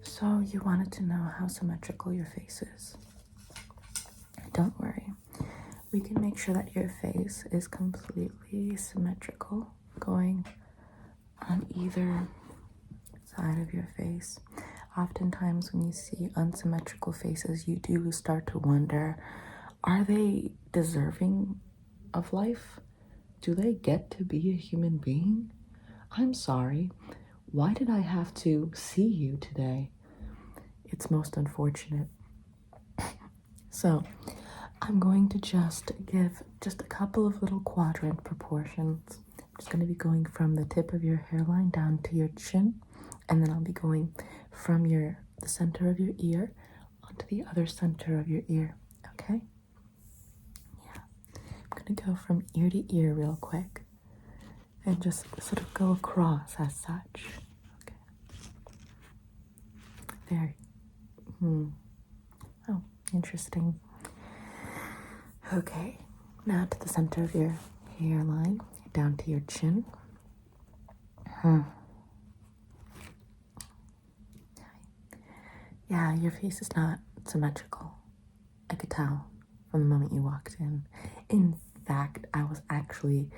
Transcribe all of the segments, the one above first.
So you wanted to know how symmetrical your face is. Don't worry. We can make sure that your face is completely symmetrical, going on either side of your face. Oftentimes when you see unsymmetrical faces, you do start to wonder, are they deserving of life? Do they get to be a human being? I'm sorry. Why did I have to see you today? It's most unfortunate. So I'm going to just give just a couple of little quadrant proportions. I'm just going to be going from the tip of your hairline down to your chin, and then I'll be going from the center of your ear onto the other center of your ear, okay? Yeah. I'm going to go from ear to ear real quick and just sort of go across as such. Okay. Very. Oh, interesting. Okay, now to the center of your hairline, down to your chin. Yeah, your face is not symmetrical. I could tell from the moment you walked in. In fact, I was actually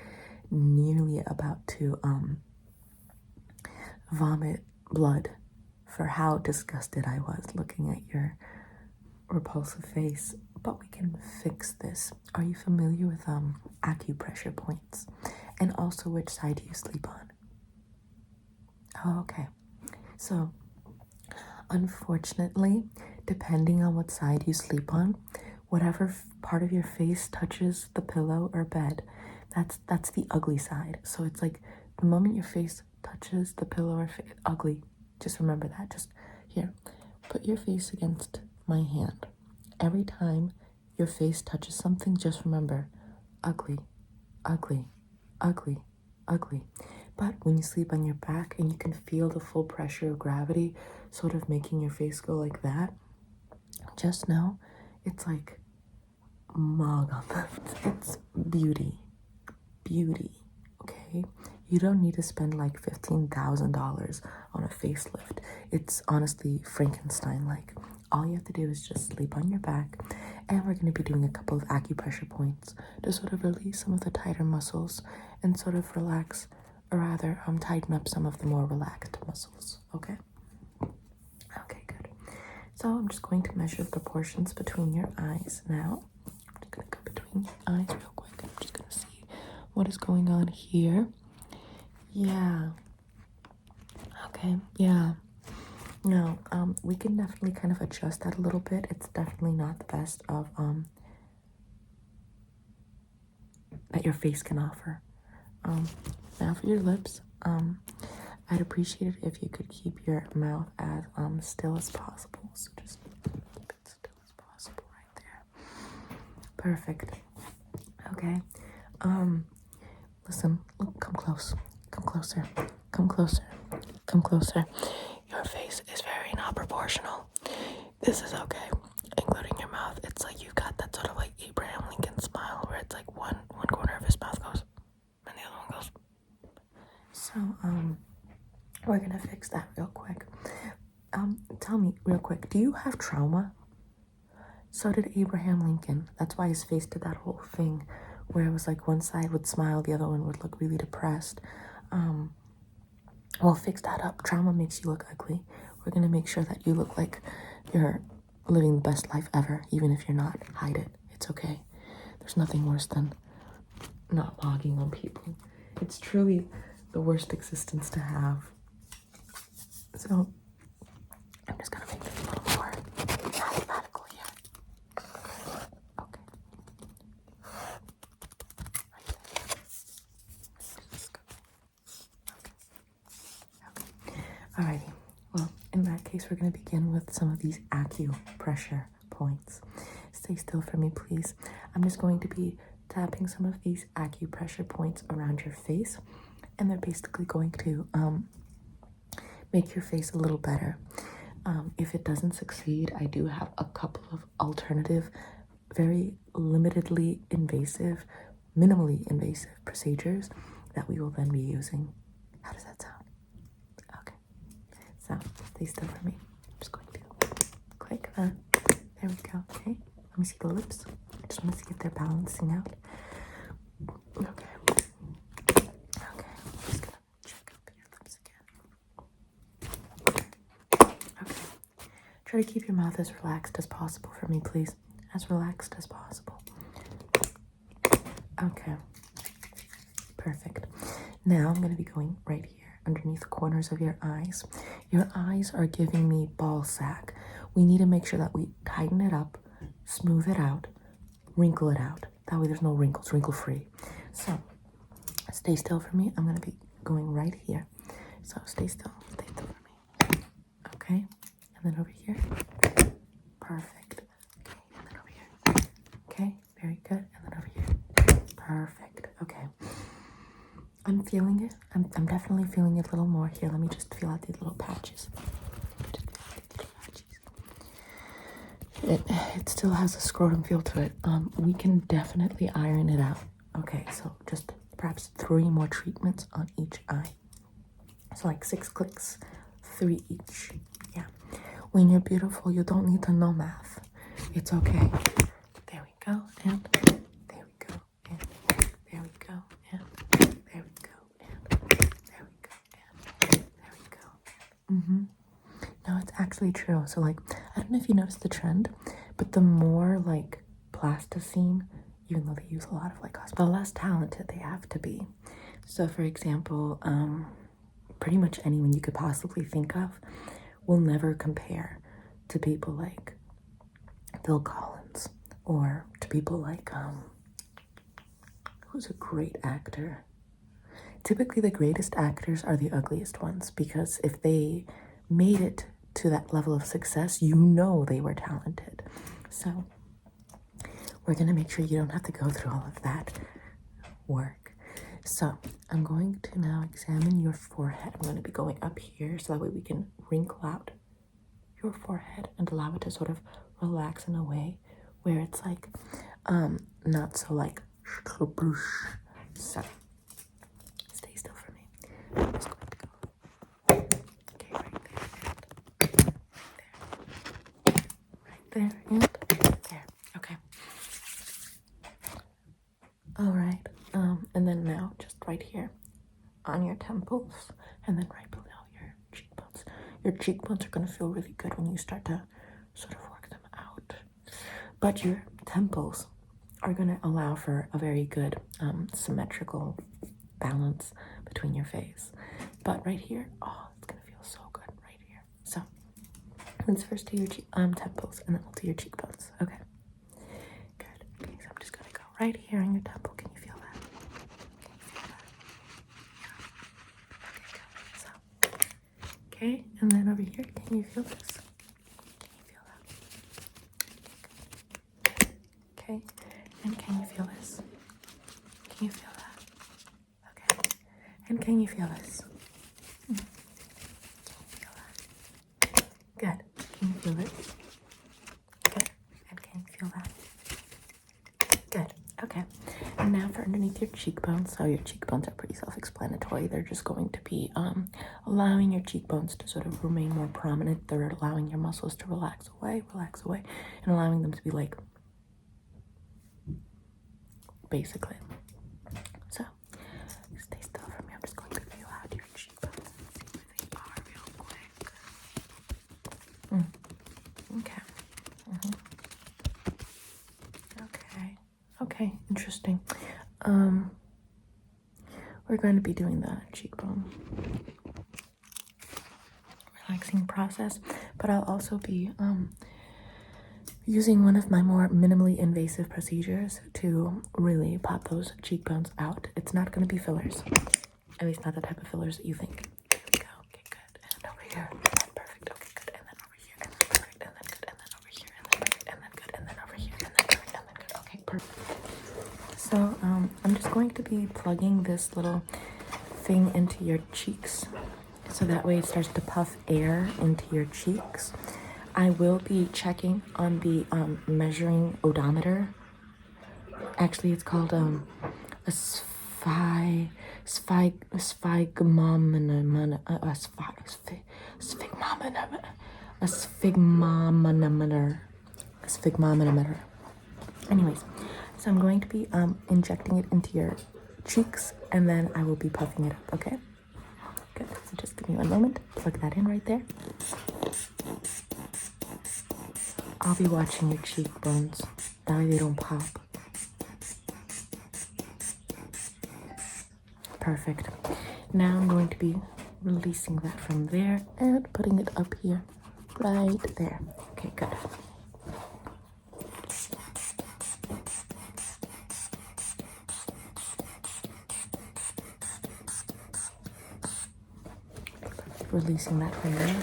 nearly about to vomit blood for how disgusted I was looking at your repulsive face, but we can fix this. Are you familiar with acupressure points? And also, which side do you sleep on? Oh, okay. So, unfortunately, depending on what side you sleep on, whatever part of your face touches the pillow or bed, that's the ugly side. So it's like the moment your face touches the pillow or ugly. Just remember that. Just here, put your face against my hand. Every time your face touches something, just remember, ugly, ugly, ugly, ugly. But when you sleep on your back and you can feel the full pressure of gravity sort of making your face go like that, just know it's like mug on that. It's beauty, beauty, okay? You don't need to spend like $15,000 on a facelift. It's honestly Frankenstein-like. All you have to do is just sleep on your back, and we're going to be doing a couple of acupressure points to sort of release some of the tighter muscles and sort of relax, or rather, tighten up some of the more relaxed muscles, okay? Okay, good. So I'm just going to measure the proportions between your eyes now. I'm just going to go between your eyes real quick. I'm just going to see what is going on here. Yeah. Okay, yeah. No, we can definitely kind of adjust that a little bit. It's definitely not the best of, that your face can offer. Now for your lips, I'd appreciate it if you could keep your mouth as, still as possible. So just keep it still as possible right there. Perfect. Okay. Listen, look, come close. Come closer. Come closer. Come closer. Your face is very not proportional. This is okay, including your mouth. It's like you've got that sort of like Abraham Lincoln smile where it's like one corner of his mouth goes and the other one goes. So, we're gonna fix that real quick. Tell me real quick, do you have trauma? So did Abraham Lincoln. That's why his face did that whole thing where it was like one side would smile, the other one would look really depressed. Well, fix that up. Trauma makes you look ugly. We're gonna make sure that you look like you're living the best life ever, even if you're not. Hide it. It's okay. There's nothing worse than not logging on people. It's truly the worst existence to have. So I'm just gonna make this a little more mathematical here. Okay. Alrighty. Well, in that case, we're gonna begin with some of these acupressure points. Stay still for me, please. I'm just going to be tapping some of these acupressure points around your face, and they're basically going to make your face a little better. If it doesn't succeed, I do have a couple of alternative, very limitedly invasive, minimally invasive procedures that we will then be using. How does that sound? Okay. So, stay still for me. I'm like that. There we go. Okay, let me see the lips. I just want to see if they're balancing out. Okay. Okay, I'm just gonna check up your lips again. Okay. Try to keep your mouth as relaxed as possible for me, please. As relaxed as possible. Okay. Perfect. Now I'm going to be going right here underneath the corners of your eyes. Your eyes are giving me ball sack. We need to make sure that we tighten it up, smooth it out, wrinkle it out. That way there's no wrinkles, wrinkle free. So stay still for me. I'm going to be going right here. So stay still for me. Okay. And then over here. Perfect. Okay. And then over here. Okay. Very good. And then over here. Perfect. Okay. I'm feeling it. I'm definitely feeling it a little more here. Let me just feel out these little patches. It still has a scrotum feel to it. We can definitely iron it out. Okay, so just perhaps 3 more treatments on each eye. So like 6 clicks, 3 each. Yeah. When you're beautiful, you don't need to know math. It's okay. There we go. And there we go. And there we go. And there we go. And there we go. And there we go. No, it's actually true. So like, I don't know if you noticed the trend, but the more like plasticine, even though they use a lot of like the less talented they have to be. So for example, pretty much anyone you could possibly think of will never compare to people like Phil Collins or to people like who's a great actor. Typically the greatest actors are the ugliest ones, because if they made it to that level of success, you know they were talented. So we're gonna make sure you don't have to go through all of that work. So I'm going to now examine your forehead. I'm going to be going up here so that way we can wrinkle out your forehead and allow it to sort of relax in a way where it's like not so like so stay still for me. I'm just going to go okay right there and there. Okay. All right. And then now just right here on your temples and then right below your cheekbones. Your cheekbones are going to feel really good when you start to sort of work them out. But your temples are going to allow for a very good symmetrical balance between your face. But right here, oh, it's going to feel so good right here. So let's first do your temples and then we'll do your cheekbones. Okay. Good. Okay, so I'm just going to go right here on your temple. Can you feel that? Okay, and then over here, can you feel this? Can you feel that? Okay, and can you feel this? Can you feel that? Okay, and can you feel this? Can you feel that? Good. Can you feel it? Good. And can you feel that? Good. Okay. And now for underneath your cheekbones. So your cheekbones are pretty self-explanatory. They're just going to be allowing your cheekbones to sort of remain more prominent. They're allowing your muscles to relax away, and allowing them to be like, basically. So stay still for me. I'm just going to feel out your cheekbones and see where they are real quick. Okay. Okay, interesting. We're going to be doing the cheekbone relaxing process, but I'll also be using one of my more minimally invasive procedures to really pop those cheekbones out. It's not going to be fillers, at least not the type of fillers that you think. There we go. Okay, good. And over here. Perfect. Okay, good. And then over here. And then perfect. And then good. And then over here. And then perfect. And then good. And then over here. And then perfect. And then good. Okay, perfect. So I'm just going to be plugging this little thing into your cheeks so that way it starts to puff air into your cheeks. I will be checking on the measuring odometer. Actually, it's called a sphygmometer. a sphygmomanometer. A sphygmomanometer. Anyways, so I'm going to be injecting it into your cheeks, and then I will be puffing it up, okay? Good. So just give me one moment. Plug that in right there. I'll be watching your cheekbones. That way they don't pop. Perfect. Now I'm going to be releasing that from there and putting it up here. Right there. Okay, good. Releasing that from there.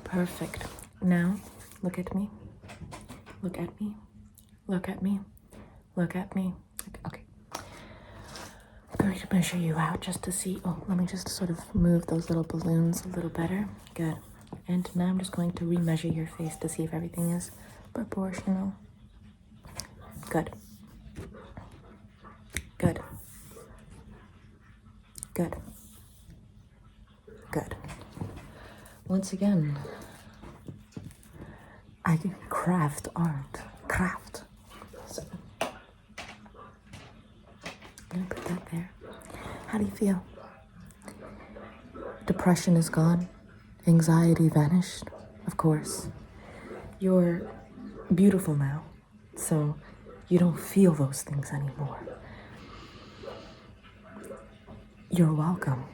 Perfect. Now, look at me. Look at me. Look at me. Look at me. Okay. I'm going to measure you out just to see. Oh, let me just sort of move those little balloons a little better. Good. And now I'm just going to remeasure your face to see if everything is proportional. Good. Good. Good. Good. Once again, I can craft art. Craft. So, I'm gonna put that there. How do you feel? Depression is gone. Anxiety vanished, of course. You're beautiful now, so you don't feel those things anymore. You're welcome.